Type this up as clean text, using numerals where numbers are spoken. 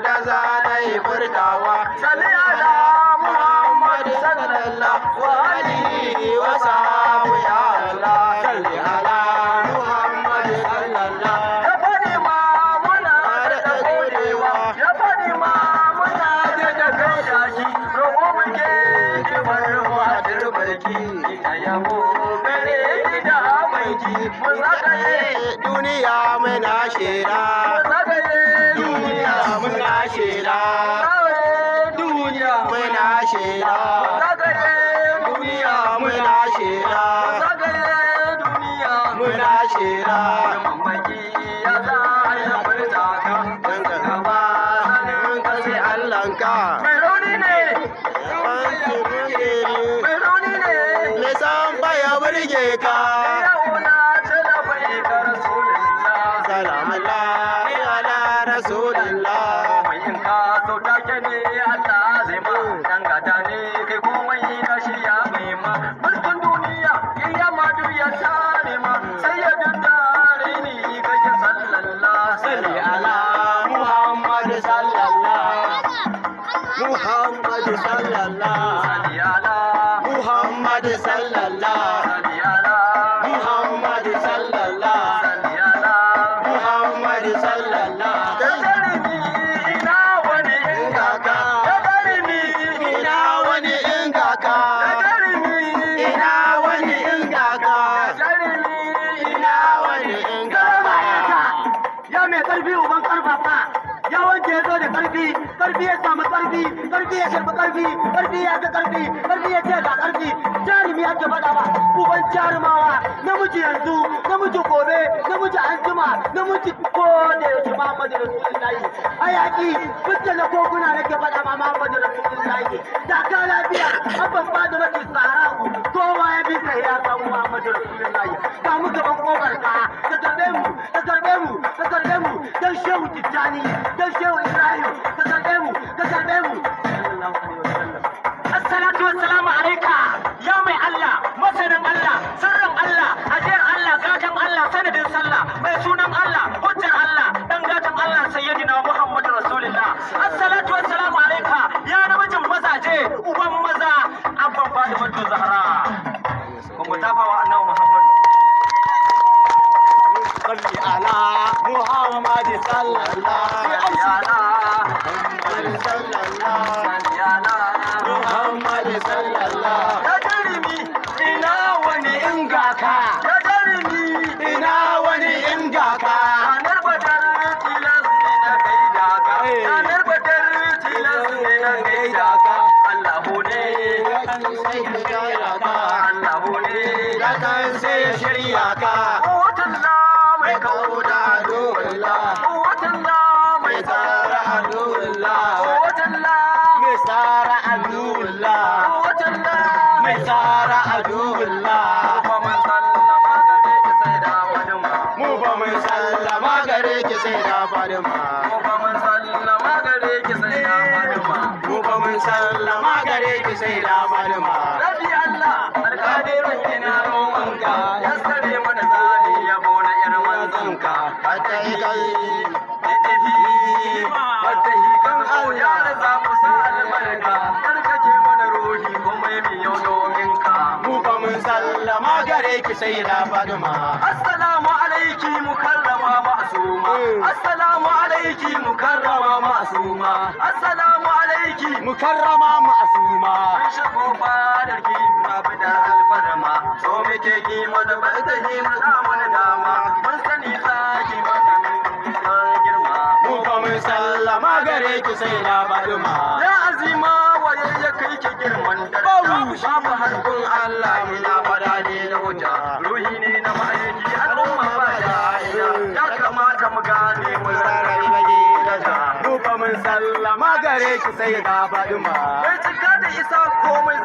da zanai furtawa salli ala Muhammad sallallahu alaihi wa sallam ya Allah salli ala Muhammad sallallahu ya fadi ma muna da godewa ya fadi ma muna da gaida shi roƙo muke ki barwa turbarki ya yabo gare ki da maiki mu zagaye duniya muna shira duniya muna shira duniya muna shira duniya muna shira duniya muna shira mamaki ya za ya furta ka gaba sanin ka sai Allahnka mai rauni ne mai rauni ne me san baya burge ka Muhammad sallallahu Muhammad sallallahu Muhammad sallallahu Muhammad sallallahu kadarimi ina wani ingaka kadarimi ina wani ingaka kadarimi ina wani ingaka kadarimi ina wani ingaka ya mai karfi uban karfafa ya wanke ya zo da karfi karfi ya samu karfi karfi ya karbi karfi karfi ya ga karfi karfi ya ce ga karfi jarumi ake faɗa ba uban jarumawa namiji yanzu namiji gobe namiji anjima namiji ko da yaushe Muhammadu Rasulullahi hayaki fitta na koguna nake faɗa ma Muhammadu Rasulullahi da ka lafiya abban ba da mace sara'u kowa ya bi kai ya samu Muhammadu Rasulullahi ga mu gaban kofar ka karbe mu ka karbe mu ka karbe mu dan shehu Tijjani dan shehu Ibrahim ka karbe mu sallallahu alaihi wasallam assalatu wassalamu alayka ya mai Allah masanin Allah sirrin Allah ajiyar Allah gatan Allah sanadin sallah mai sunan Allah hujjar Allah dan gatan Allah sayyidina Muhammadu Rasulullah assalatu wassalamu alayka ya namijin mazaje uban maza abban Fatimatu Zahra kuma tafawa annabi Muhammad salli ala Muhammad sallallahu alaihi wasallam Muhammad sallallahu ya jarimi ina wani ingaka ya jarimi ina wani ingaka ranar badar tilas ne na gaida ka ranar badar tilas ne na gaida ka Allahu ne sai ya shirya ka Allahu ne ya kan sai ya shirya ka watan mai kauda dole watan mai tsara dole Sara Abdullah mai Sara Abdullah mu ba mun sallama gare ki sai da Fatima mu ba mun sallama gare ki sai da Fatima mu ba mun sallama gare ki sai da Fatima Rabbi Allah alƙadirin ina romanka ya sare mana zani yabo na yar manzanka hatta kai ya za mu sa albarka karkace mana ruhi kuma yi yau domin ka mu ba mun sallama gare ki sai da Fatima assalamu alaiki mukarrama ma'suma assalamu alaiki mukarrama ma'suma assalamu alaiki mukarrama ma'suma shago fadarki babu da alfarma so muke ki mana barkahi mu da mana dama mun sani zaki mana girma mu ba mun sallama gare ki sai da Fatima ya azima waye ya kai ki girman da babu harkun Allah ina fada ne na hujja ruhi ne na ma'aiki al'umma ba ya kamata mu gane mu rarrabe bage daga mu ba mun sallama gare ki sai da Fatima bai cika da isa komai